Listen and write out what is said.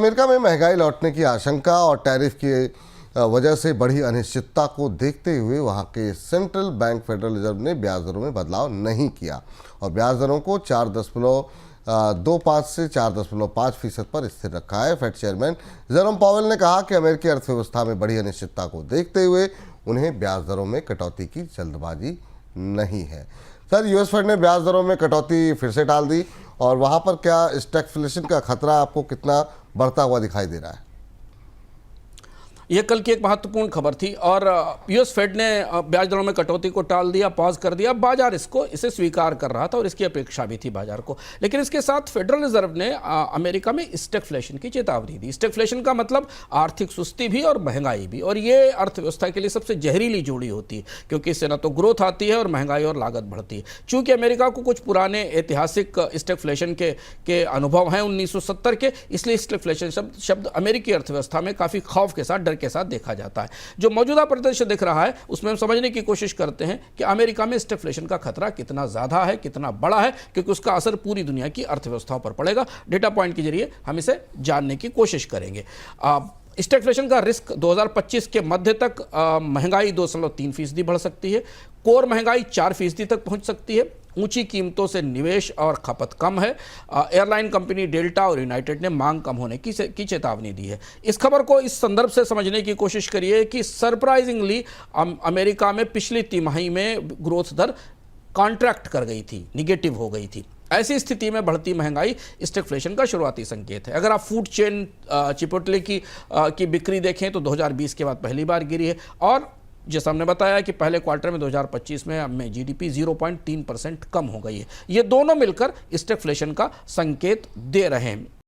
America में महंगाई लौटने की आशंका और टैरिफ की वजह से बढ़ी अनिश्चितता को देखते हुए वहां के सेंट्रल बैंक फेडरल रिजर्व ने ब्याज दरों में बदलाव नहीं किया और ब्याज दरों को 4.25 से 4.5% पर स्थिर रखा है। फेड चेयरमैन जेरोम पावेल ने कहा कि अमेरिकी अर्थव्यवस्था में बढ़ी अनिश्चितता को देखते हुए उन्हें ब्याज दरों में कटौती की जल्दबाजी नहीं है। सर, यूएस फेड ने ब्याज दरों में कटौती फिर से टाल दी और वहां पर क्या स्टैगफ्लेशन का खतरा आपको कितना बढ़ता हुआ दिखाई दे रहा है? यह कल की एक महत्वपूर्ण खबर थी और यूएस फेड ने ब्याज दरों में कटौती को टाल दिया, पॉज कर दिया। बाजार इसे स्वीकार कर रहा था और इसकी अपेक्षा भी थी बाजार को, लेकिन इसके साथ फेडरल रिजर्व ने अमेरिका में स्टैगफ्लेशन की चेतावनी दी। स्टैगफ्लेशन का मतलब आर्थिक सुस्ती भी और महंगाई भी, और ये अर्थव्यवस्था के लिए सबसे जहरीली जोड़ी होती है क्योंकि इससे न तो ग्रोथ आती है और महंगाई और लागत बढ़ती है। चूंकि अमेरिका को कुछ पुराने ऐतिहासिक स्टैगफ्लेशन के अनुभव हैं 1970 के, इसलिए स्टैगफ्लेशन शब्द अमेरिकी अर्थव्यवस्था में काफी खौफ के साथ, डर के साथ देखा जाता है। जो मौजूदा परिदृश्य दिख रहा है उसमें हम समझने की कोशिश करते हैं कि अमेरिका में स्टैगफ्लेशन का खतरा कितना ज्यादा है, कितना बड़ा है, क्योंकि उसका असर पूरी दुनिया की अर्थव्यवस्थाओं पर पड़ेगा। डेटा पॉइंट के जरिए हम इसे जानने की कोशिश करेंगे। स्टैगफ्लेशन का रिस्क 2025 के मध्य तक महंगाई 2.3% बढ़ सकती है, कोर महंगाई 4% तक पहुंच सकती है, ऊंची कीमतों से निवेश और खपत कम है। एयरलाइन कंपनी डेल्टा और यूनाइटेड ने मांग कम होने की चेतावनी दी है। इस खबर को इस संदर्भ से समझने की कोशिश करिए कि सरप्राइजिंगली अमेरिका में पिछली तिमाही में ग्रोथ दर कॉन्ट्रैक्ट कर गई थी, निगेटिव हो गई थी। ऐसी स्थिति में बढ़ती महंगाई स्टैगफ्लेशन का शुरुआती संकेत है। अगर आप फूड चेन चिपोटले की बिक्री देखें तो 2020 के बाद पहली बार गिरी है, और जैसा हमने बताया कि पहले क्वार्टर में 2025 में जीडीपी 0.3% कम हो गई है। ये दोनों मिलकर स्टैगफ्लेशन का संकेत दे रहे हैं।